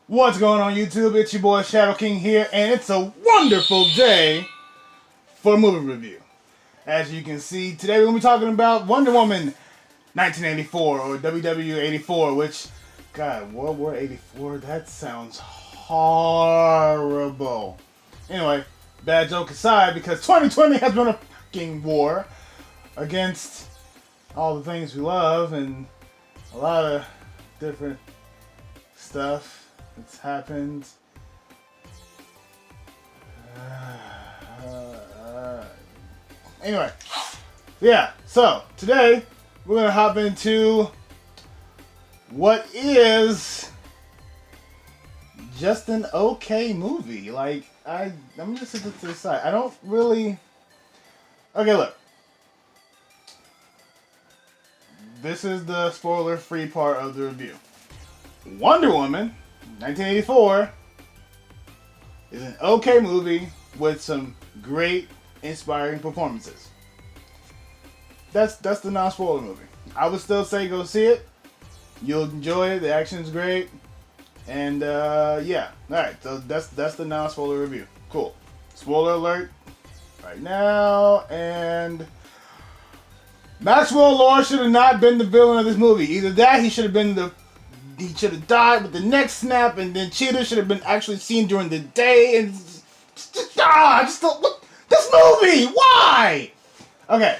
What's going on YouTube? It's your boy Shadow King here, and it's a wonderful day for a movie review. As you can see, today we're going to be talking about Wonder Woman 1984, or WW84, which, God, World War 84, that sounds horrible. Anyway, bad joke aside, because 2020 has been a fucking war against all the things we love, and a lot of different stuff that's happened. Anyway, yeah, so today we're going to hop into what is just an okay movie. Like, let me just sit this to the side. I don't really... Okay, look. This is the spoiler-free part of the review. Wonder Woman 1984 is an okay movie with some great, inspiring performances. That's the non-spoiler movie. I would still say go see it. You'll enjoy it. The action's great, and yeah. All right, so that's the non-spoiler review. Cool. Spoiler alert right now, and Maxwell Lord should have not been the villain of this movie. Either that, he should have died with the neck snap, and then Cheetah should have been actually seen during the day. And I just don't look this movie. Why? Okay.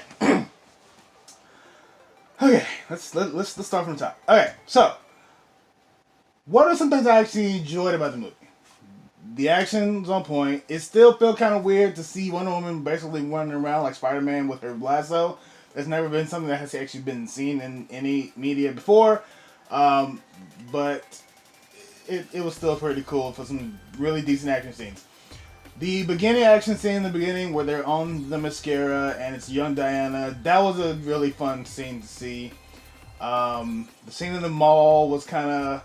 Okay. Let's start from the top. Okay. So, what are some things I actually enjoyed about the movie? The action's on point. It still felt kind of weird to see Wonder Woman basically running around like Spider-Man with her lasso. That's never been something that has actually been seen in any media before. But it was still pretty cool for some really decent action scenes. The beginning action scene in the beginning where they're on the mascara and it's young Diana, that was a really fun scene to see. The scene in the mall was kind of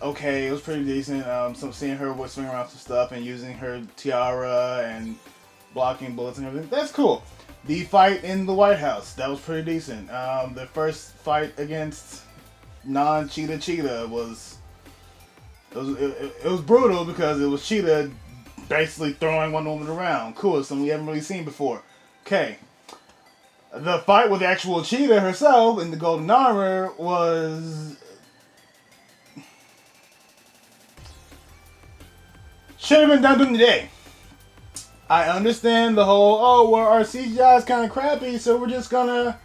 okay. It was pretty decent. Seeing her swing around some stuff and using her tiara and blocking bullets and everything. That's cool. The fight in the White House, that was pretty decent. The first fight against non-Cheetah was brutal because it was Cheetah basically throwing Wonder Woman around. Cool, something we haven't really seen before. Okay. The fight with the actual Cheetah herself in the golden armor should have been done during the day. I understand the whole, well, our CGI is kind of crappy, so we're just gonna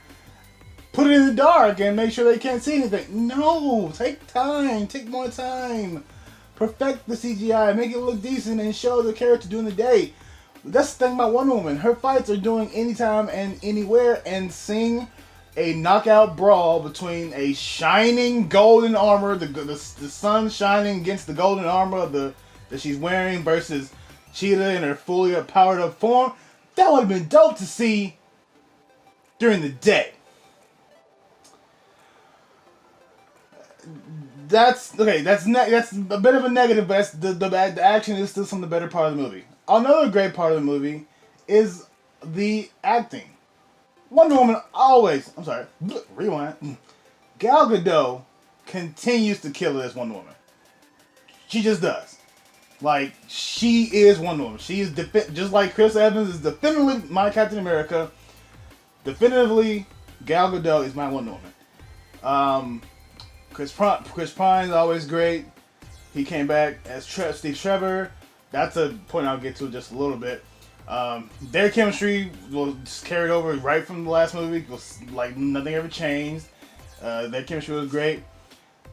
put it in the dark and make sure they can't see anything. No! Take time. Take more time. Perfect the CGI. Make it look decent and show the character during the day. That's the thing about Wonder Woman. Her fights are doing anytime and anywhere, and seeing a knockout brawl between a shining golden armor, the sun shining against the golden armor that she's wearing versus Cheetah in her fully powered up form, that would have been dope to see during the day. That's okay. That's a bit of a negative, but the action is still some of the better part of the movie. Another great part of the movie is the acting. Wonder Woman always. I'm sorry. Rewind. Gal Gadot continues to kill it as Wonder Woman. She just does. Like, she is Wonder Woman. She is just like Chris Evans is definitively my Captain America. Definitively, Gal Gadot is my Wonder Woman. Chris Pine is always great. He came back as Steve Trevor. That's a point I'll get to just a little bit. Their chemistry was just carried over right from the last movie. It was like nothing ever changed. Their chemistry was great.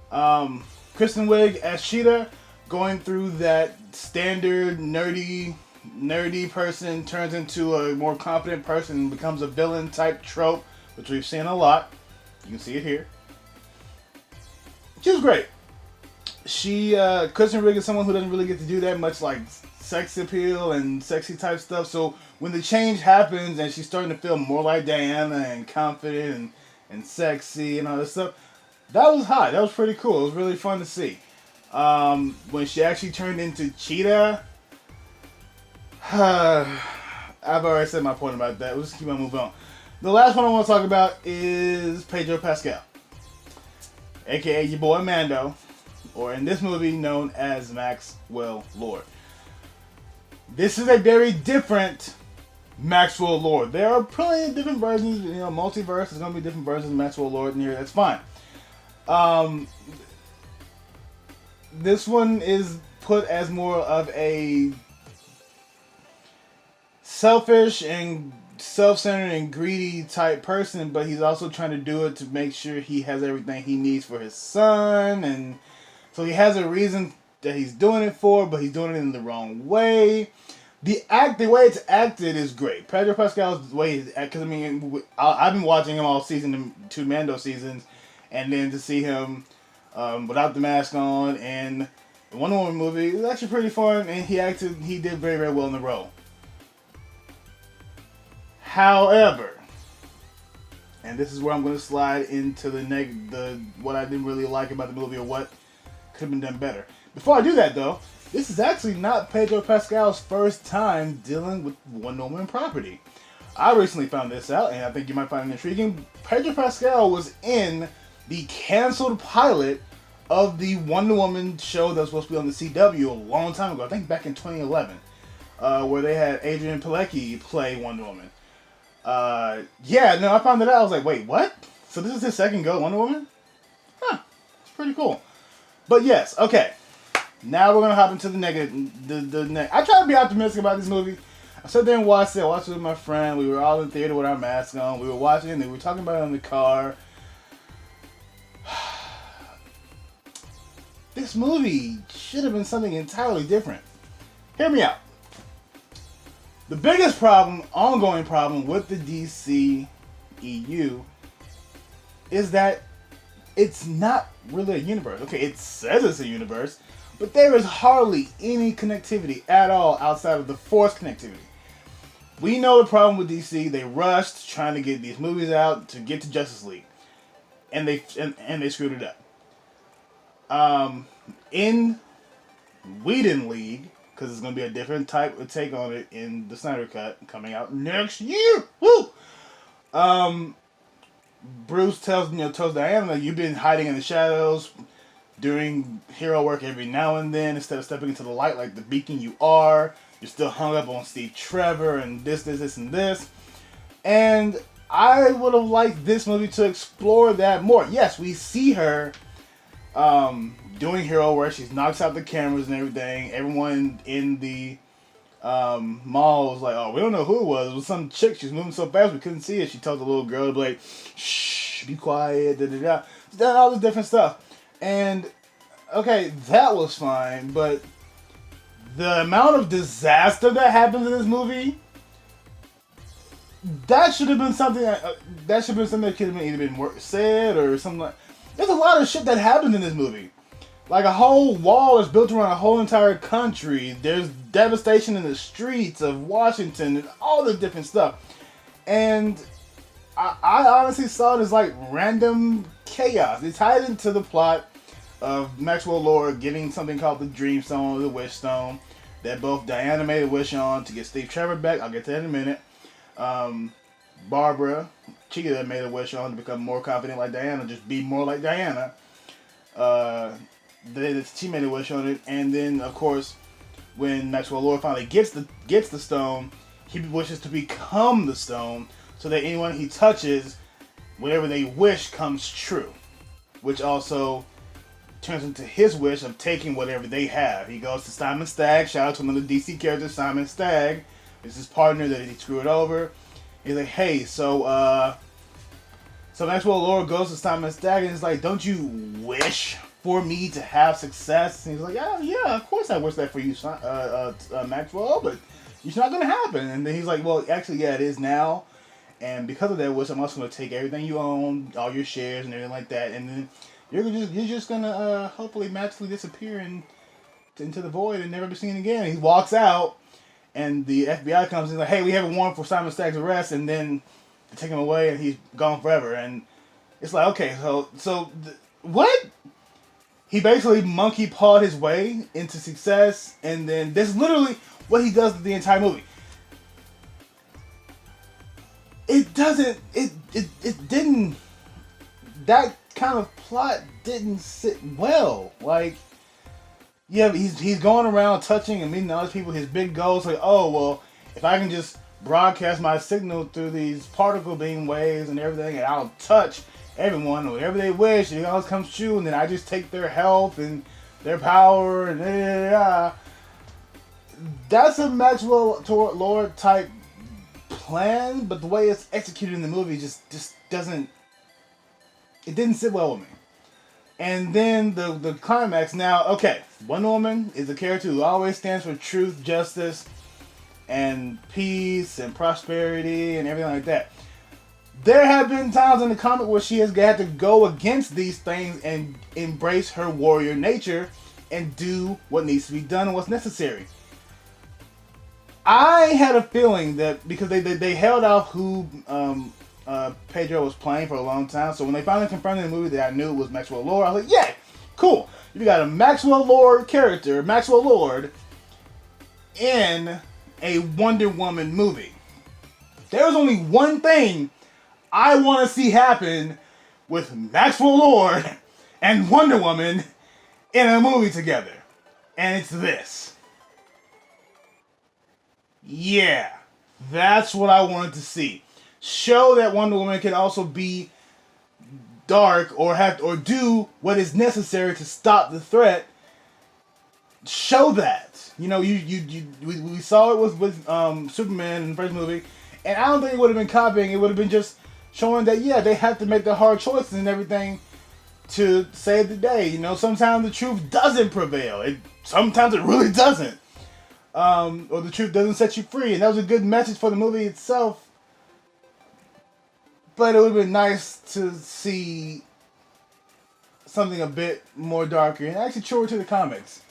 Kristen Wiig as Cheetah, going through that standard nerdy person turns into a more confident person and becomes a villain type trope, which we've seen a lot. You can see it here. She was great. Kristen Wiig is someone who doesn't really get to do that much, like sex appeal and sexy type stuff. So when the change happens and she's starting to feel more like Diana and confident and sexy and all this stuff, that was hot. That was pretty cool. It was really fun to see. When she actually turned into Cheetah, I've already said my point about that. We'll just keep on moving on. The last one I want to talk about is Pedro Pascal, aka your boy Mando. or in this movie known as Maxwell Lord. This is a very different Maxwell Lord. There are plenty of different versions. Multiverse is going to be different versions of Maxwell Lord in here. That's fine. This one is put as more of a selfish and self-centered and greedy type person, but he's also trying to do it to make sure he has everything he needs for his son, and so he has a reason that he's doing it for, but he's doing it in the wrong way. The way it's acted is great. Pedro Pascal's way, because I mean, I've been watching him all season, 2 Mando seasons, and then to see him without the mask on and the Wonder Woman movie, it was actually pretty fun, and he did very, very well in the role. However, and this is where I'm going to slide into the what I didn't really like about the movie or what could have been done better. Before I do that, though, this is actually not Pedro Pascal's first time dealing with Wonder Woman property. I recently found this out, and I think you might find it intriguing. Pedro Pascal was in the canceled pilot of the Wonder Woman show that was supposed to be on the CW a long time ago. I think back in 2011, where they had Adrian Pilecki play Wonder Woman. I found that out. I was like, wait, what? So this is his second go at Wonder Woman? Huh, it's pretty cool. But yes, okay. Now we're gonna hop into the negative. I try to be optimistic about this movie. I sat there and watched it. I watched it with my friend. We were all in the theater with our masks on. We were watching it, and we were talking about it in the car. This movie should have been something entirely different. Hear me out. The biggest ongoing problem with the DCEU is that it's not really a universe. Okay, it says it's a universe, but there is hardly any connectivity at all outside of the forced connectivity. We know the problem with DC. They rushed trying to get these movies out to get to Justice League, and they screwed it up. In Whedon League, because it's going to be a different type of take on it in the Snyder Cut coming out next year. Woo! Bruce tells Diana that you've been hiding in the shadows, doing hero work every now and then instead of stepping into the light like the beacon you are. You're still hung up on Steve Trevor and this, and this. And I would have liked this movie to explore that more. Yes, we see her doing hero work. She knocks out the cameras and everything. Everyone in the mall was like, oh, we don't know who it was. It was some chick. She was moving so fast we couldn't see it. She told the little girl to be like, shh, be quiet, da-da-da. She's done all this different stuff. And, okay, that was fine, but the amount of disaster that happens in this movie, that should have been something that could have either been said or something like. There's a lot of shit that happens in this movie. Like, a whole wall is built around a whole entire country. There's devastation in the streets of Washington and all this different stuff. And I honestly saw it as like random chaos. It tied into the plot of Maxwell Lord getting something called the Dream Stone or the Wish Stone that both Diana made a wish on to get Steve Trevor back. I'll get to that in a minute. Barbara Cheetah made a wish on to become more confident like Diana, just be more like Diana. She made a wish on it, and then of course, when Maxwell Lord finally gets the stone, he wishes to become the stone, so that anyone he touches, whatever they wish comes true, which also turns into his wish of taking whatever they have. He goes to Simon Stagg. Shout out to another DC character, Simon Stagg. It's his partner that he screwed over. He's like, hey, so Maxwell Lord goes to Simon Stagg and he's like, don't you wish for me to have success? And he's like, yeah, of course I wish that for you, Maxwell, but it's not going to happen. And then he's like, well, actually, yeah, it is now. And because of that wish, I'm also going to take everything you own, all your shares and everything like that. And then you're just going to hopefully magically disappear into the void and never be seen again. And he walks out, and the FBI comes in like, hey, we have a warrant for Simon Stagg's arrest, and then they take him away, and he's gone forever. And it's like, okay, what? He basically monkey pawed his way into success, and then this is literally what he does the entire movie. It didn't. That kind of plot didn't sit well. Like, yeah, he's going around touching and meeting other people. His big goals, like, oh well, if I can just broadcast my signal through these particle beam waves and everything, and I'll touch everyone whatever they wish, it always comes true, and then I just take their health and their power and that's a Maxwell Lord type plan, but the way it's executed in the movie just doesn't. It didn't sit well with me. And then the climax. Now, okay, Wonder Woman is a character who always stands for truth, justice, and peace and prosperity and everything like that. There have been times in the comic where she has had to go against these things and embrace her warrior nature and do what needs to be done and what's necessary. I had a feeling that because they held off who Pedro was playing for a long time, so when they finally confirmed in the movie that I knew it was Maxwell Lord, I was like, yeah, cool. You got a Maxwell Lord character, Maxwell Lord, in a Wonder Woman movie. There's only one thing I want to see happen with Maxwell Lord and Wonder Woman in a movie together, and it's this. Yeah, that's what I wanted to see. Show that Wonder Woman can also be dark or do what is necessary to stop the threat. Show that. You know, we saw it with Superman in the first movie, and I don't think it would have been copying. It would have been just showing that, yeah, they have to make the hard choices and everything to save the day. You know, sometimes the truth doesn't prevail. Sometimes it really doesn't. Or the truth doesn't set you free. And that was a good message for the movie itself. But it would have been nice to see something a bit more darker and actually truer to the comics.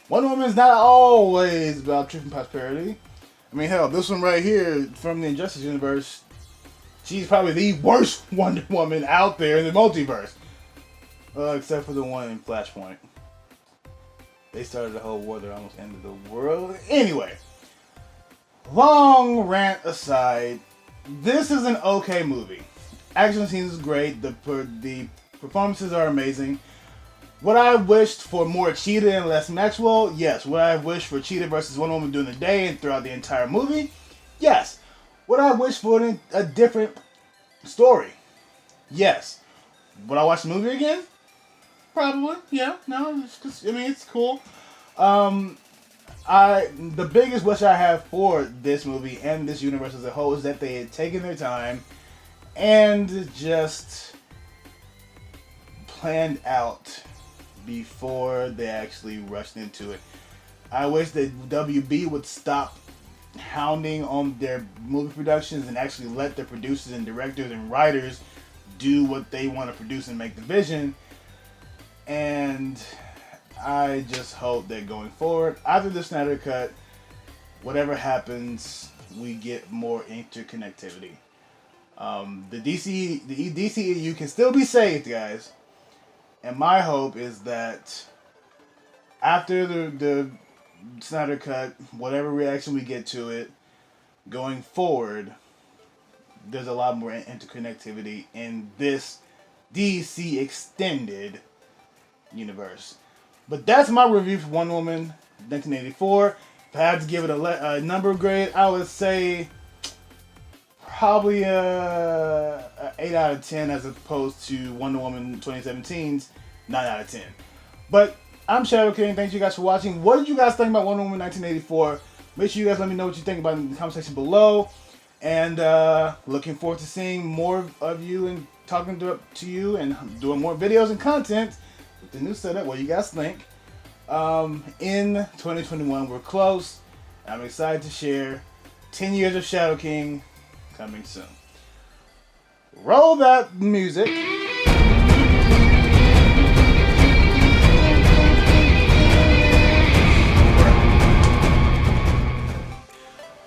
Wonder Woman is not always about truth and prosperity. I mean, hell, this one right here from the Injustice universe, she's probably the worst Wonder Woman out there in the multiverse. Except for the one in Flashpoint. They started a whole war that almost ended the world. Anyway, long rant aside, this is an okay movie. Action scenes is great. The performances are amazing. Would I wished for more Cheetah and less Maxwell? Yes. Would I have wished for Cheetah versus Wonder Woman during the day and throughout the entire movie? Yes. Would I wish for a different story? Yes. Would I watch the movie again? Probably, yeah. No, it's cool. The biggest wish I have for this movie and this universe as a whole is that they had taken their time and just planned out before they actually rushed into it. I wish that WB would stop hounding on their movie productions and actually let the producers and directors and writers do what they want to produce and make the vision. And I just hope that going forward, after the Snyder Cut, whatever happens, we get more interconnectivity. The DCEU can still be saved, guys. And my hope is that after the Snyder Cut, whatever reaction we get to it, going forward, there's a lot more interconnectivity in this DC extended universe. But that's my review for Wonder Woman 1984. If I had to give it a number grade, I would say probably a 8 out of 10 as opposed to Wonder Woman 2017's 9 out of 10. But I'm Shadow King. Thank you guys for watching. What did you guys think about Wonder Woman 1984? Make sure you guys let me know what you think about it in the comment section below. And looking forward to seeing more of you and talking to you and doing more videos and content with the new setup. What do you guys think? In 2021, we're close. I'm excited to share 10 years of Shadow King coming soon. Roll that music.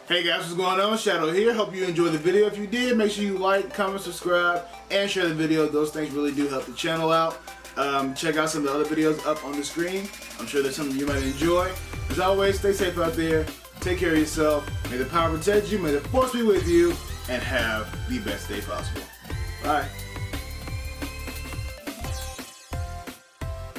Hey guys, what's going on? Shadow here. Hope you enjoyed the video. If you did, make sure you like, comment, subscribe, and share the video. Those things really do help the channel out. Check out some of the other videos up on the screen. I'm sure there's something you might enjoy. As always, stay safe out there. Take care of yourself. May the power protect you. May the force be with you. And have the best day possible. Bye.